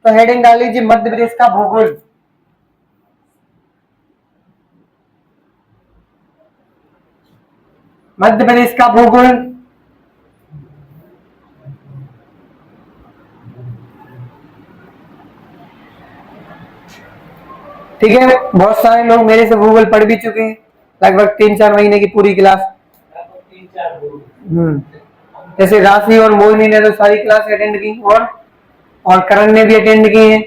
तो हेडिंग डाल लीजिए मध्य प्रदेश का भूगोल। मध्य प्रदेश का भूगोल। ठीक है, बहुत सारे लोग मेरे से भूगोल पढ़ भी चुके हैं, लगभग 3-4 महीने की पूरी क्लास। जैसे राशि और मोहिनी ने तो सारी क्लास अटेंड की, और करण ने भी अटेंड की है,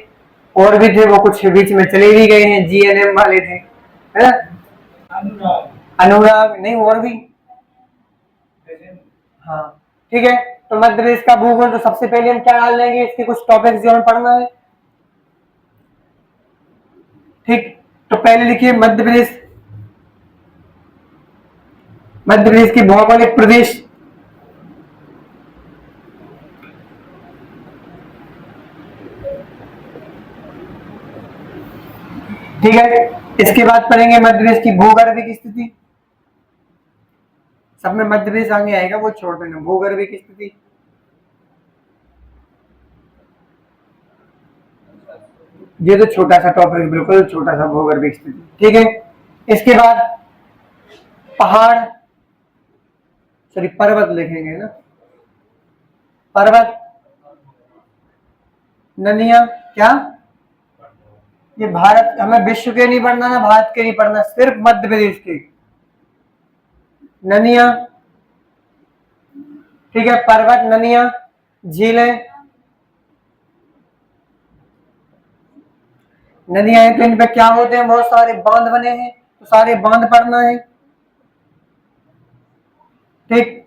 और भी थे वो कुछ बीच में चले भी गए हैं, जीएनएम वाले थे, है ना, अनुराग नहीं और भी। हाँ ठीक है, तो मध्य प्रदेश का भूगोल, तो सबसे पहले हम क्या डाल लेंगे, इसके कुछ टॉपिक्स जो हमें पढ़ना है। ठीक, तो पहले लिखिए मध्य प्रदेश, मध्य प्रदेश की भौगोलिक प्रदेश। ठीक है, इसके बाद पढ़ेंगे मध्य प्रदेश की भूगर्भिक स्थिति। सब में मध्य प्रदेश आगे आएगा, वो छोड़ देना, भूगर्भिक स्थिति। ये तो छोटा सा टॉपिक, बिल्कुल छोटा सा, भूगर्भिक स्थिति। ठीक है, इसके बाद पहाड़, सॉरी पर्वत लिखेंगे ना, पर्वत, नदियां, क्या ये भारत, हमें विश्व के नहीं पढ़ना ना, भारत के नहीं पढ़ना, सिर्फ मध्य प्रदेश के। नदियां, ठीक है, पर्वत, नदियां, झीलें, नदियां हैं तो इन पे क्या होते हैं, बहुत सारे बांध बने हैं, तो सारे बांध पढ़ना है। ठीक,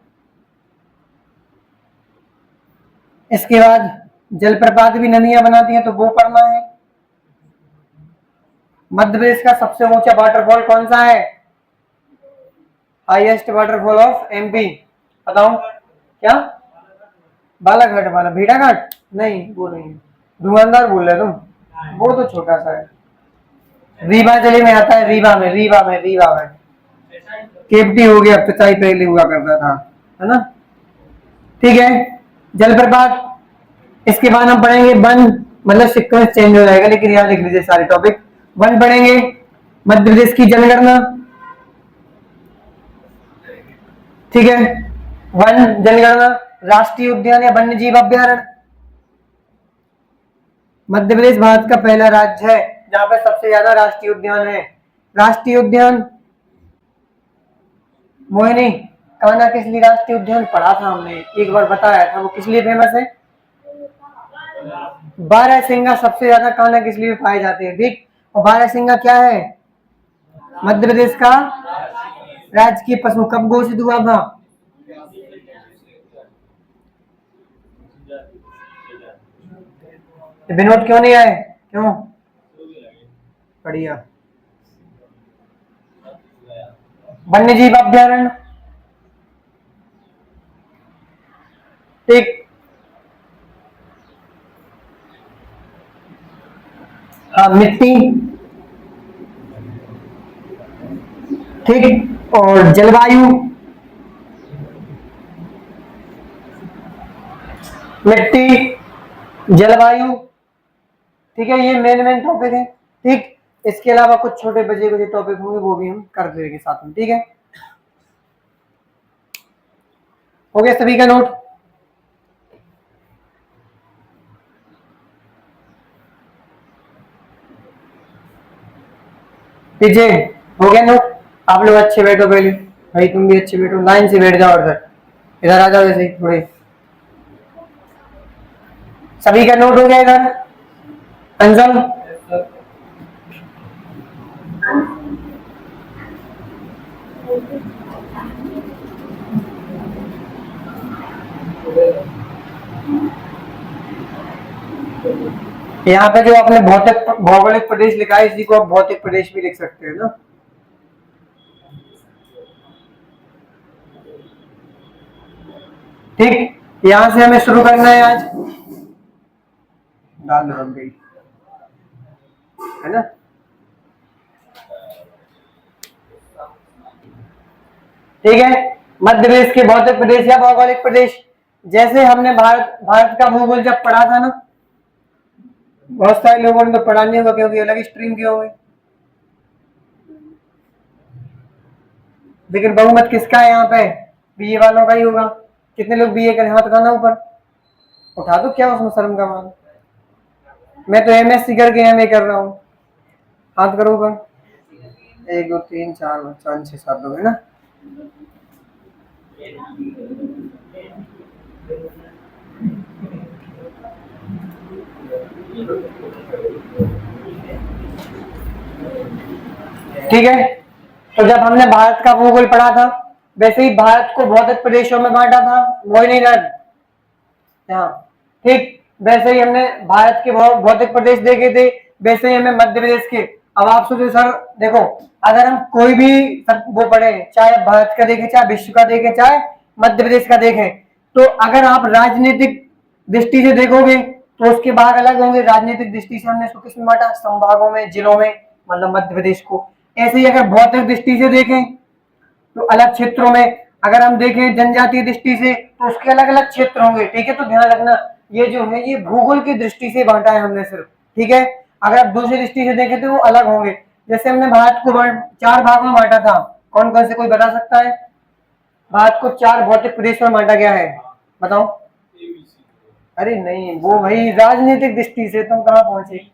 इसके बाद जलप्रपात भी नदियां बनाती हैं, तो वो पढ़ना है। मध्य प्रदेश का सबसे ऊंचा वाटरफॉल कौन सा है, हाईएस्ट वाटरफॉल ऑफ एमपी, बताओ क्या, बालाघाट वाला, भेड़ाघाट नहीं, वो नहीं, धुआंधार बोल रहे तुम, वो तो छोटा सा है, रीवा जिले में आता है, रीवा में, रीवा में, रीवा में, केपटी हो गया, पिचाई पहले हुआ करता था, है ना। ठीक है, जलप्रपात, इसके बाद हम पढ़ेंगे वन, मतलब सीक्वेंस चेंज हो जाएगा, लेकिन यहाँ लिख लीजिए सारे टॉपिक। वन पढ़ेंगे, मध्य प्रदेश की जनगणना। ठीक है, वन, जनगणना, राष्ट्रीय उद्यान या वन्य जीव अभ्यारण्य। मध्य प्रदेश भारत का पहला राज्य है जहां पर सबसे ज्यादा राष्ट्रीय उद्यान है। राष्ट्रीय उद्यान, मोहिनी, कान्हा किसली राष्ट्रीय उद्यान पढ़ा था हमने, एक बार बताया था, वो किस लिए फेमस है, बारहसिंगा, सबसे ज्यादा कान्हा किस लिए पाए जाते हैं। ठीक, और बारहसिंगा क्या है, मध्य प्रदेश का राजकीय पशु, कब घोषित हुआ था, विनोद क्यों नहीं आए, क्यों, बढ़िया। वन्य जीव अभ्यारण्य, ठीक, हाँ मिट्टी, ठीक, और जलवायु, मिट्टी, जलवायु, ठीक है, ये मेन टॉपिक है। ठीक, इसके अलावा कुछ छोटे बचे कुछ टॉपिक होंगे, वो भी हम कर देंगे साथ में। ठीक है, हो गया सभी का नोट, पीछे हो गया नोट। आप लोग अच्छे बैठो, पहले भाई तुम भी अच्छे बैठो, लाइन से बैठ जाओ, इधर आ जाओ, ऐसे थोड़े, सभी का नोट हो गया इधर, अंजल, यहाँ पे जो आपने भौतिक भौगोलिक प्रदेश लिखा है, इसी को आप भौतिक प्रदेश भी लिख सकते हैं ना। ठीक, यहां से हमें शुरू करना है आज, दाल बन गई है ना। ठीक है, मध्य प्रदेश के भौतिक प्रदेश या भौगोलिक प्रदेश, जैसे हमने भारत का भूगोल जब पढ़ा था ना, बहुत सारे लोगों ने तो पढ़ा नहीं होगा क्योंकि अलग स्ट्रीम के होंगे। लेकिन बहुमत किसका है यहाँ पे? बीए वालों का ही होगा। कितने लोग बीए करें? हाथ उठाना ऊपर, उठा दो, क्या उसमें शर्म का मान। मैं तो एमएससी करके एमए कर रहा हूँ। हाथ करो ऊपर। 1 2 3 4 5 6 7 लोग है ना। ठीक है, तो जब हमने भारत का भूगोल पढ़ा था, वैसे ही भारत को भौतिक प्रदेशों में बांटा था, मोइनीलैंड। हाँ, ठीक वैसे ही हमने भारत के भौतिक प्रदेश देखे थे, वैसे ही हमें मध्य प्रदेश के। अब आप सोचो सर, देखो अगर हम कोई भी वो पढ़े, चाहे भारत का देखें, चाहे विश्व का देखें, चाहे मध्य प्रदेश का देखें, तो अगर आप राजनीतिक दृष्टि से देखोगे तो उसके भाग अलग होंगे। राजनीतिक दृष्टि से हमने इसको किसमें बांटा? संभागों में, जिलों में, मतलब मध्य प्रदेश को। ऐसे ही अगर भौतिक दृष्टि से देखें तो अलग क्षेत्रों में, अगर हम देखें जनजातीय दृष्टि से तो उसके अलग अलग क्षेत्र होंगे। ठीक है, तो ध्यान रखना ये जो है ये भूगोल की दृष्टि से बांटा है हमने सिर्फ। ठीक है, अगर आप दूसरी दृष्टि से देखें तो वो अलग होंगे। जैसे हमने भारत को 4 भागों में बांटा था, कौन कौन से कोई बता सकता है? भारत को 4 भौतिक प्रदेश में बांटा गया है, बताओ। अरे नहीं, वो भाई राजनीतिक दृष्टि से, तुम कहाँ पहुंचे?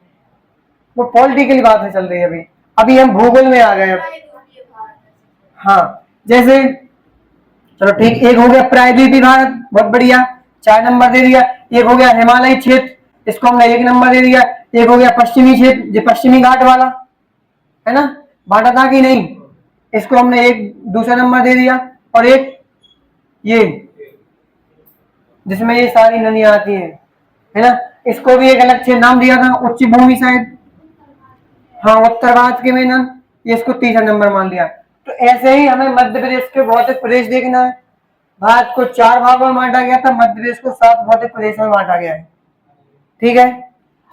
वो पॉलिटिकल बात चल रही है अभी। अभी हम भूगोल में आ गए। हाँ, जैसे चलो ठीक, एक हो गया प्रायद्वीपीय भारत, बहुत बढ़िया, 4 नंबर दे दिया। एक हो गया हिमालय क्षेत्र, इसको हमने 1 नंबर दे दिया। एक हो गया पश्चिमी क्षेत्र, जो पश्चिमी घाट वाला है ना, बांटा था कि नहीं, इसको हमने एक दूसरा नंबर दे दिया। और एक ये जिसमें ये सारी नदियां आती है ना, इसको भी एक अलग से नाम दिया था, उच्च भूमि शायद। हाँ, उत्तर भारत के में ना, ये इसको तीसरा नंबर मान लिया। तो ऐसे ही हमें मध्य प्रदेश के भौतिक प्रदेश देखना है। भारत को 4 भागों में बांटा गया था, मध्य प्रदेश को 7 भौतिक प्रदेशों में बांटा गया है। ठीक है,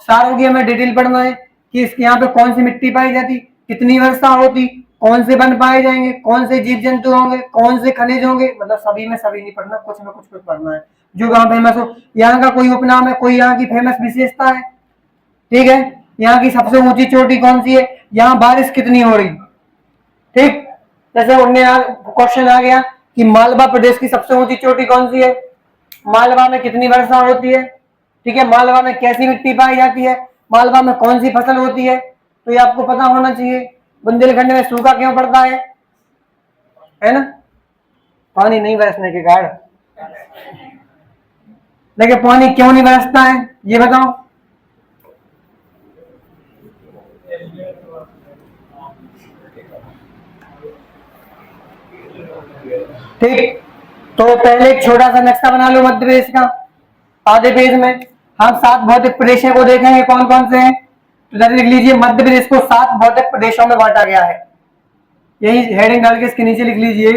सारों की हमें डिटेल पढ़ना है कि इसके यहाँ पे कौन सी मिट्टी पाई जाती, कितनी वर्षा होती, कौन से वन पाए जाएंगे, कौन से जीव जंतु होंगे, कौन से खनिज होंगे, मतलब सभी में सभी नहीं पढ़ना, कुछ में कुछ पढ़ना है। जो वहां फेमस हो, यहाँ का कोई उपनाम है, कोई यहाँ की फेमस विशेषता है। ठीक है, यहाँ की सबसे ऊंची चोटी कौन सी है, यहाँ बारिश कितनी हो रही। ठीक, जैसे उनने क्वेश्चन आ गया कि मालवा प्रदेश की सबसे ऊंची चोटी कौन सी है, मालवा में कितनी वर्षा होती है। ठीक है, मालवा में कैसी मिट्टी पाई जाती है, मालवा में कौन सी फसल होती है, तो ये आपको पता होना चाहिए। बुंदेलखंड में सूखा क्यों पड़ता है ना, पानी नहीं बरसने के कारण। देखिए पानी क्यों नहीं बरसता है, ये बताओ। ठीक, तो पहले एक छोटा सा नक्शा बना लो मध्य प्रदेश का। आधे पेज में हम 7 भौतिक प्रदेशों को देखेंगे कौन कौन से हैं। तो जल्दी लिख लीजिए, मध्य प्रदेश को 7 भौतिक प्रदेशों में बांटा गया है। यही हेडिंग डाल के इसके नीचे लिख लीजिए।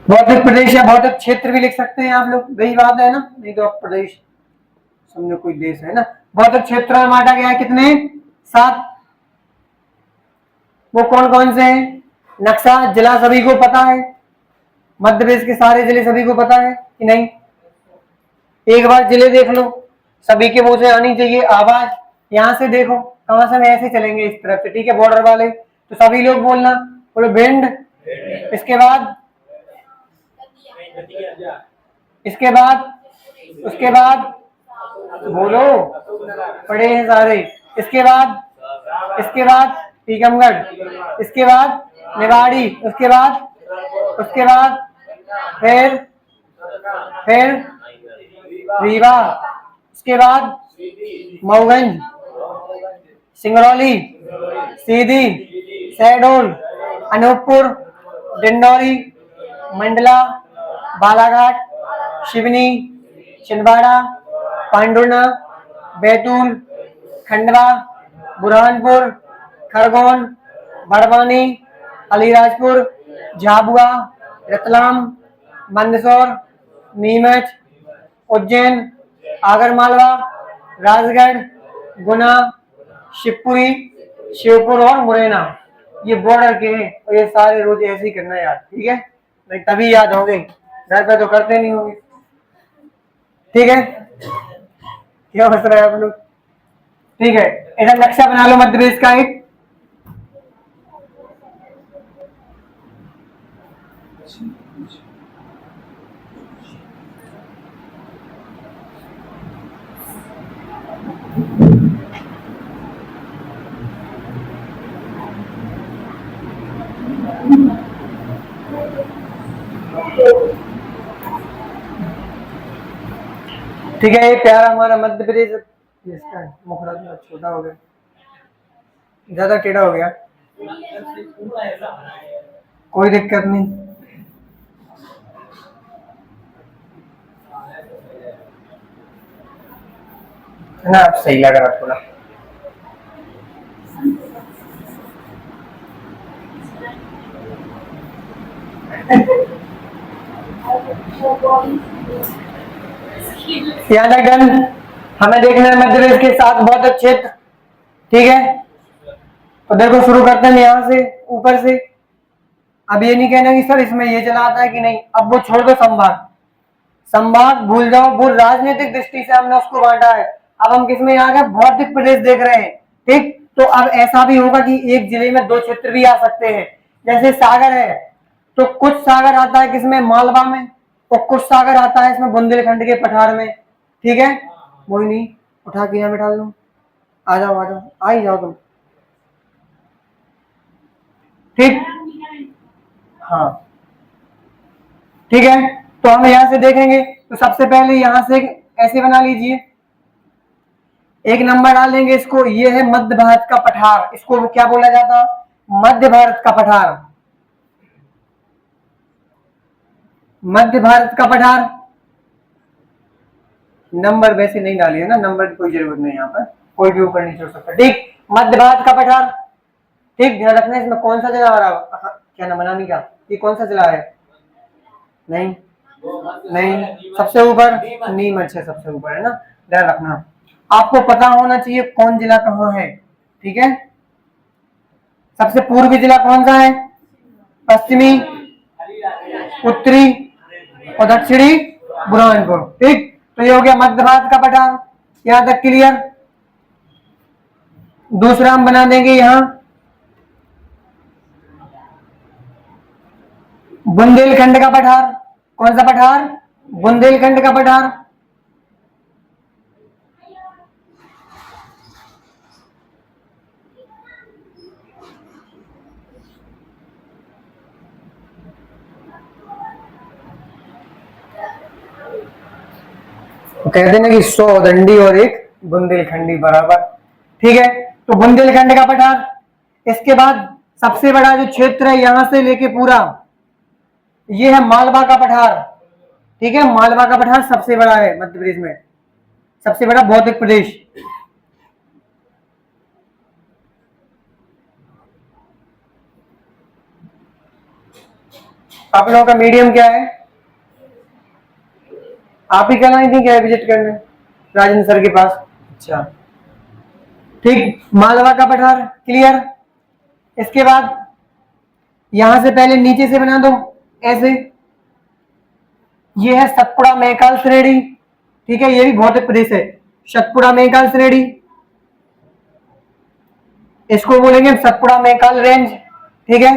भौतिक प्रदेश या भौतिक क्षेत्र भी लिख सकते हैं आप लोग, वही बात है ना, नहीं तो आप प्रदेश समझो कोई देश है ना। भौतिक क्षेत्र में बांटा गया है कितने? 7। वो कौन कौन से हैं? नक्शा जिला सभी को पता है, मध्य प्रदेश के सारे जिले सभी को पता है कि नहीं? एक बार जिले देख लो, सभी के मुंह से आनी चाहिए आवाज। यहां से देखो, कहां से, ऐसे चलेंगे इस तरफ से, ठीक है, बॉर्डर वाले, तो सभी लोग बोलना, बोलो भिंड, इसके बाद, इसके बाद, उसके बाद बोलो, पढ़े हैं सारे, इसके बाद, इसके बाद टीकमगढ़, इसके बाद निवाड़ी, उसके बाद, उसके बाद फिर रीवा, उसके बाद मऊगंज, सिंगरौली, सीधी, शहडोल, अनूपपुर, डिंडौरी, मंडला, बालाघाट, शिवनी, छिंदवाड़ा, पांडुर्ना, बैतूल, खंडवा, बुरहानपुर, खरगोन, बड़वानी, अलीराजपुर, झाबुआ, रतलाम, मंदसौर, नीमच, उज्जैन, आगरमालवा, राजगढ़, गुना, शिवपुरी, शिवपुर और मुरैना। ये बॉर्डर के हैं और ये सारे रोज ऐसे ही करना है यार, ठीक है, नहीं तभी याद होंगे, घर पे तो करते नहीं होंगे, ठीक है। क्या हंस रहे हैं आप लोग? ठीक है, इधर नक्शा बना लो मध्य प्रदेश का एक। ठीक है, ये प्यारा हमारा मध्य प्रदेश, इसका मुखड़ा थोड़ा छोटा हो गया, ज्यादा टेढ़ा हो गया, कोई दिक्कत नहीं, है ना, सही लग रहा थोड़ा। यहाँ तक डन। हमें देखना है मध्य प्रदेश के 7 बौद्ध क्षेत्र, ठीक है। तो देखो शुरू करते हैं यहाँ से, ऊपर से। अब ये नहीं कहना कि सर इसमें ये चला आता है कि नहीं, अब वो छोड़ दो, संभाग संभाग भूल जाओ, वो राजनीतिक दृष्टि से हमने उसको बांटा है। अब हम किसमें आ गए, भौतिक प्रदेश देख रहे हैं, ठीक। तो अब ऐसा भी होगा कि एक जिले में 2 क्षेत्र भी आ सकते हैं, जैसे सागर है, तो कुछ सागर आता है किसमें, मालवा में, और कुछ सागर आता है इसमें बुंदेलखंड के पठार में, ठीक है। वही नहीं, उठा के यहाँ बिठा लो, आ जाओ आ जाओ, आ ही जाओ तुम, ठीक। हाँ ठीक है, तो हम यहाँ से देखेंगे, तो सबसे पहले यहाँ से ऐसे बना लीजिए, एक नंबर डाल देंगे इसको, ये है मध्य भारत का पठार, इसको क्या बोला जाता, मध्य भारत का पठार, मध्य भारत का पठार। नंबर वैसे नहीं डालिए ना, नंबर की कोई जरूरत नहीं, यहाँ पर कोई भी ऊपर नीचे हो सकता है, ठीक। मध्य भारत का पठार, ठीक। ध्यान रखना इसमें कौन सा जिला आ रहा है, क्या नाम बनानी का, ये कौन सा जिला है, नहीं नहीं, सबसे ऊपर नीमच है, सबसे ऊपर है ना, ध्यान रखना। आपको पता होना चाहिए कौन जिला कहाँ है, ठीक है। सबसे पूर्वी जिला कौन सा है, पश्चिमी, उत्तरी और दक्षिणी बुरहानपुर, ठीक। तो ये हो गया मध्य भारत का पठार, यहां तक क्लियर। दूसरा हम बना देंगे यहां बुंदेलखंड का पठार, कौन सा पठार, बुंदेलखंड का पठार। तो कहते ना कि 100 दंडी और एक बुंदेलखंडी बराबर, ठीक है। तो बुंदेलखंड का पठार। इसके बाद सबसे बड़ा जो क्षेत्र है यहां से लेके पूरा, ये है मालवा का पठार, ठीक है। मालवा का पठार सबसे बड़ा है मध्य प्रदेश में, सबसे बड़ा भौतिक प्रदेश। आप लोगों का मीडियम क्या है, आप ही कल आई थी क्या विजिट करने राजेंद्र सर के पास, अच्छा, ठीक। मालवा का पठार क्लियर। इसके बाद यहां से पहले नीचे से बना दो ऐसे, ये है सतपुड़ा मैकाल श्रेणी, ठीक है, ये भी भौतिक प्रदेश है, सतपुड़ा मैकाल श्रेणी, इसको बोलेंगे सतपुड़ा मैकाल रेंज, ठीक है।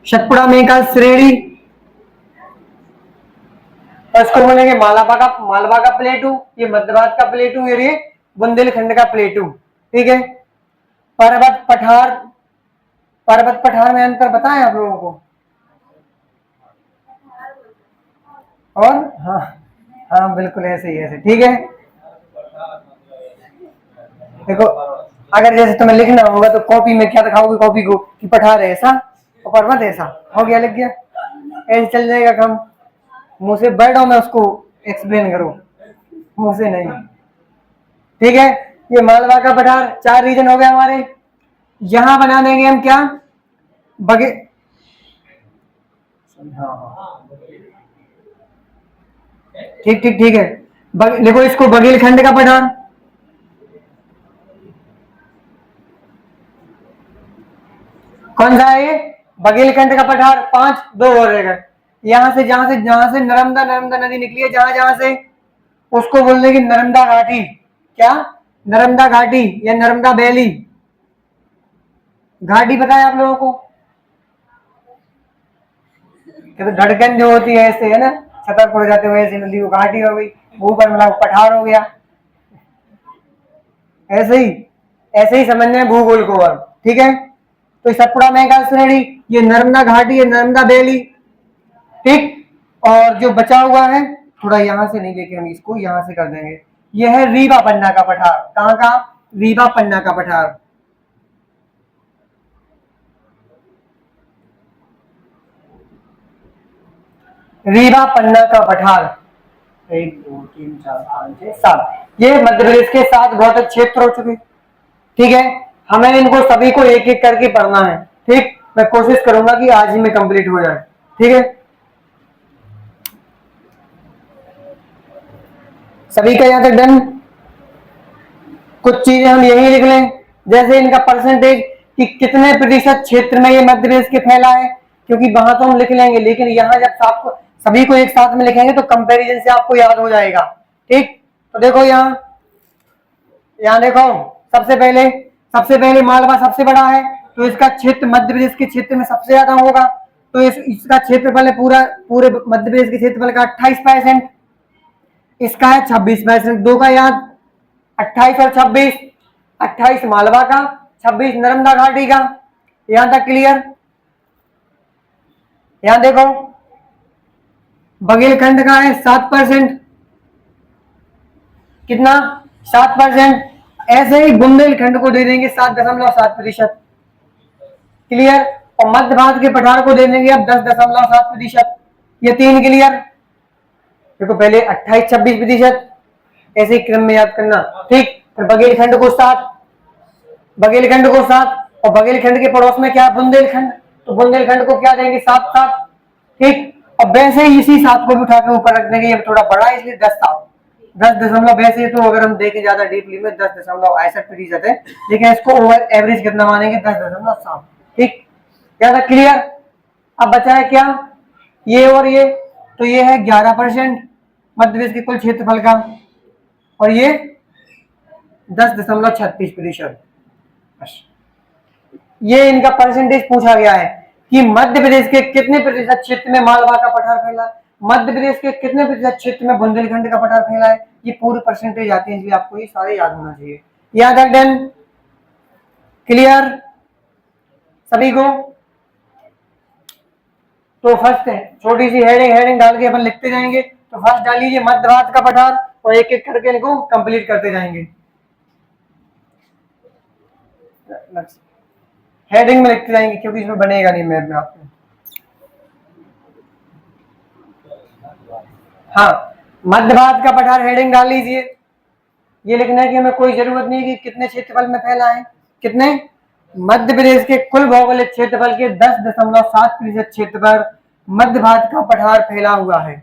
सतपुड़ा मैकाल श्रेणी, और इसको बोलेंगे मालवा का प्लेटू, ये मध्य भारत का प्लेटू, ये बुंदेलखंड का प्लेटू, ठीक है। पर्वत पठार, पर्वत पठार में अंतर बताएं आप लोगों को, और हाँ हाँ बिल्कुल ऐसे ही, ऐसे, ठीक है। देखो अगर जैसे तुम्हें लिखना होगा तो कॉपी में क्या दिखाओगे, कॉपी को कि पठार ऐसा और पर्वत ऐसा, हो गया, लिख गया, ऐसे चल जाएगा काम। मुंह से बैठो में उसको एक्सप्लेन करो, मुंह से नहीं, ठीक है। ये मालवा का पठार, 4 रीजन हो गए हमारे। यहां बना देंगे हम क्या, बगे, ठीक ठीक ठीक है। देखो इसको बघेलखंड का पठार, कौन सा है ये? बघेलखंड का पठार। 5, 2 और रहेगा। यहाँ से जहां से नर्मदा नदी निकली है, जहां से, उसको बोलने की नर्मदा घाटी। क्या? नर्मदा घाटी या नर्मदा वैली। घाटी पता है आप लोगों को? तो धड़कन जो होती है ऐसे, है ना, छतर पड़ जाते हुए, ऐसे नदी, वो घाटी हो गई। ऊपर मतलब पठार हो गया। ऐसे ही समझना है भूगोल को अब, ठीक है। तो सतपुड़ा मेगा श्रेणी, ये नर्मदा घाटी है, नर्मदा वैली, ठीक। और जो बचा हुआ है, थोड़ा यहां से नहीं लेके हम इसको यहां से कर देंगे, यह है रीवा पन्ना का पठार। कहां का? रीवा पन्ना का पठार। रीवा पन्ना का पठार। 1, 2, 3, 4, 5, 6, 7, ये मध्य प्रदेश के 7 भौतिक क्षेत्र हो चुके, ठीक है। हमें इनको सभी को एक एक करके पढ़ना है, ठीक। मैं कोशिश करूंगा कि आज ही में कंप्लीट हो जाए, ठीक है। सभी का यहां तक डन। कुछ चीजें हम यही लिख लें, जैसे इनका परसेंटेज, कि कितने प्रतिशत क्षेत्र में ये मध्य प्रदेश के फैला है, क्योंकि वहां तो हम लिख लेंगे, लेकिन यहाँ जब सबको सभी को एक साथ में लिखेंगे तो कंपैरिजन से आपको याद हो जाएगा, ठीक। तो देखो यहाँ देखो, सबसे पहले मालवा सबसे बड़ा है, तो इसका क्षेत्र मध्य प्रदेश के क्षेत्र में सबसे ज्यादा होगा। तो इसका क्षेत्रफल है पूरे मध्य प्रदेश के क्षेत्रफल का 28%। इसका है 26%। दो का याद, 28 और 26, 28 मालवा का, 26 नर्मदा घाटी का। यहां तक क्लियर? यहां देखो, बघेलखंड का है 7%। कितना? 7%। ऐसे ही बुंदेलखंड को दे देंगे 7.7%। क्लियर? और मध्य भारत के पठार को दे देंगे अब 10.7%। ये 3 क्लियर। देखो पहले 28-26%, ऐसे ही क्रम में याद करना, ठीक। फिर बघेलखंड को 7, और बघेलखंड के पड़ोस में क्या है? बुंदेलखंड। तो बुंदेलखंड को क्या देंगे? 7, ठीक। अब वैसे ही इसी 7 को भी उठा के ऊपर रख देंगे, ये थोड़ा बड़ा है इसलिए 10 दशमलव, वैसे तो अगर हम देखें ज्यादा डीपली में 10.61% है, लेकिन इसको ओवर एवरेज कितना मानेंगे? 10.7, ठीक। क्या था? क्लियर? अब बचा है क्या? ये और ये, तो ये है 11% मध्य प्रदेश के कुल क्षेत्रफल का, और ये 10.36%। ये इनका परसेंटेज पूछा गया है कि मध्य प्रदेश के कितने प्रतिशत क्षेत्र में मालवा का पठार फैला है, मध्य प्रदेश के कितने प्रतिशत क्षेत्र में बुंदेलखंड का पठार फैला है। ये पूरी परसेंटेज आती है, इसलिए आपको ये सारे याद होना चाहिए। याद है? डन? क्लियर सभी को? तो फर्स्ट है, छोटी सी हेडिंग डाल के अपन लिखते जाएंगे। तो फर्स्ट डाल लीजिए मध्य भारत का पठार, और एक एक करके इनको कंप्लीट करते जाएंगे। हेडिंग में लिखते जाएंगे, क्योंकि इसमें बनेगा नहीं मैप में आपको। हाँ, मध्य भारत का पठार हेडिंग डाल लीजिए। ये लिखना है कि हमें कोई जरूरत नहीं कि कितने क्षेत्रफल में फैला है। कितने? मध्य प्रदेश के कुल भौगोलिक क्षेत्रफल के 10.7% क्षेत्र पर मध्य भारत का पठार फैला हुआ है,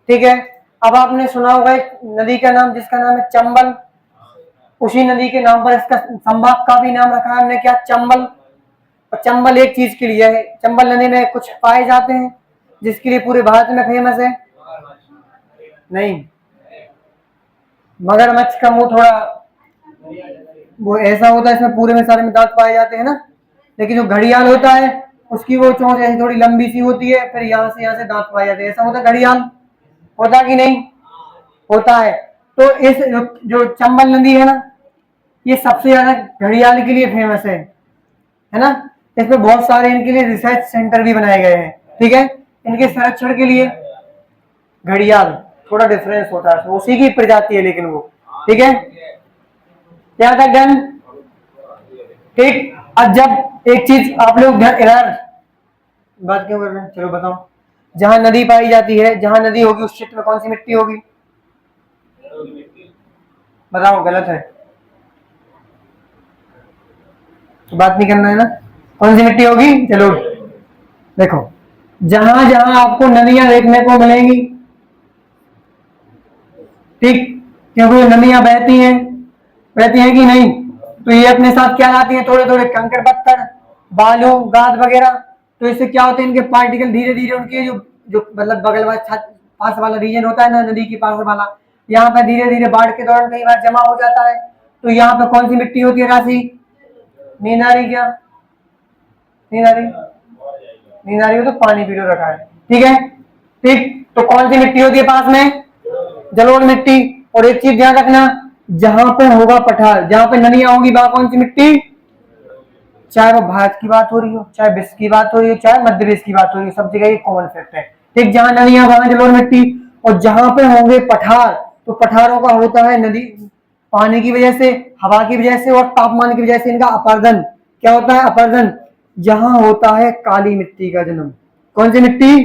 ठीक है। अब आपने सुना होगा एक नदी का नाम, जिसका नाम है चंबल। उसी नदी के नाम पर इसका संभाग का भी नाम रखा है हमने, क्या? चंबल। और चंबल एक चीज के लिए है, चंबल नदी में कुछ पाए जाते हैं जिसके लिए पूरे भारत में फेमस है। नहीं, मगरमच्छ का मुंह थोड़ा वो ऐसा होता है, इसमें पूरे में सारे में दांत पाए जाते हैं ना। लेकिन जो घड़ियाल होता है, उसकी वो चोंच ऐसी थोड़ी लंबी सी होती है, फिर यहाँ से दांत पाए जाते हैं। ऐसा होता है घड़ियाल, होता कि नहीं? होता है। तो इस जो चंबल नदी है ना, ये सबसे ज्यादा घड़ियाल के लिए फेमस है ना। इसमें बहुत सारे इनके लिए रिसर्च सेंटर भी बनाए गए हैं, ठीक है, इनके संरक्षण के लिए। घड़ियाल थोड़ा डिफरेंस होता है, उसी की प्रजाति है लेकिन वो, ठीक है। क्या था? डन? ठीक। अब जब एक चीज आप लोग इधर बात क्यों कर रहे हैं, चलो बताओ। जहां नदी पाई जाती है, जहां नदी होगी उस क्षेत्र में कौन सी मिट्टी होगी? बताओ, गलत है तो बात नहीं करना है ना। कौन सी मिट्टी होगी? चलो देखो, जहां जहां आपको नदियां देखने को मिलेंगी, ठीक, क्योंकि नदियां बहती हैं कि नहीं, तो ये अपने साथ क्या लाती हैं? थोड़े थोड़े कंकड़ पत्थर, बालू, गाद वगैरह। तो इससे क्या होते हैं, इनके पार्टिकल धीरे धीरे उनके जो जो मतलब बगल वाला पास वाला रीजन होता है ना, नदी के पास वाला, यहाँ पे धीरे धीरे बाढ़ के दौरान कई बार जमा हो जाता है। तो यहाँ पे कौन सी मिट्टी होती है राशि? नींद आ रही क्या? नींद आ रही? नींद आ रही हो तो पानी पी लो, रखा है, ठीक है। ठीक, तो कौन सी मिट्टी होती है पास में? जलोढ़ मिट्टी। और एक चीज ध्यान रखना, जहां पे होगा पठार, जहां पे नदियां होंगी, वहां कौन सी मिट्टी? चाहे वो भारत की बात हो रही हो, चाहे विश्व की बात हो रही हो, चाहे मध्य प्रदेश की बात हो रही हो, सब जगह ये कॉमन फैक्ट है। ठीक, जहां नदियां वहां जलोढ़ मिट्टी। और जहां पे होंगे पठार, तो पठारों का होता है नदी पानी की वजह से, हवा की वजह से और तापमान की वजह से इनका अपर्दन। क्या होता है? अपर्दन। जहां होता है काली मिट्टी का जन्म। कौन सी मिट्टी?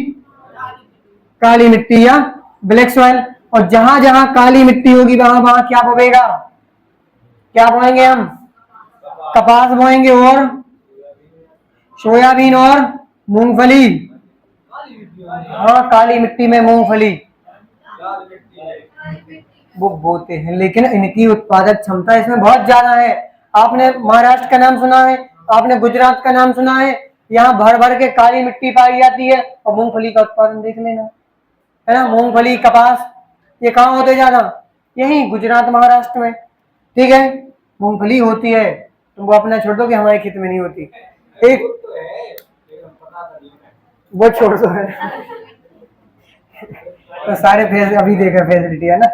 काली मिट्टी या ब्लैक सॉइल। और जहां जहां काली मिट्टी होगी वहां वहां क्या बोएगा? क्या बोएंगे हम? कपास बोएंगे और सोयाबीन और मूंगफली। हाँ, काली मिट्टी में मूंगफली वो बोते हैं, लेकिन इनकी उत्पादक क्षमता इसमें बहुत ज्यादा है। आपने महाराष्ट्र का नाम सुना है, आपने गुजरात का नाम सुना है, यहाँ भर भर के काली मिट्टी पाई जाती है, और मूंगफली का उत्पादन देख लेना, है ना। मूंगफली, कपास, ये कहाँ होते ज्यादा? यही गुजरात महाराष्ट्र में, ठीक है। मूंगफली होती है, तुम वो अपना छोड़ दो कि हमारे खेत में नहीं होती। एक वो छोड़ दो है तो सारे फेस अभी देखा फैसिलिटी है ना।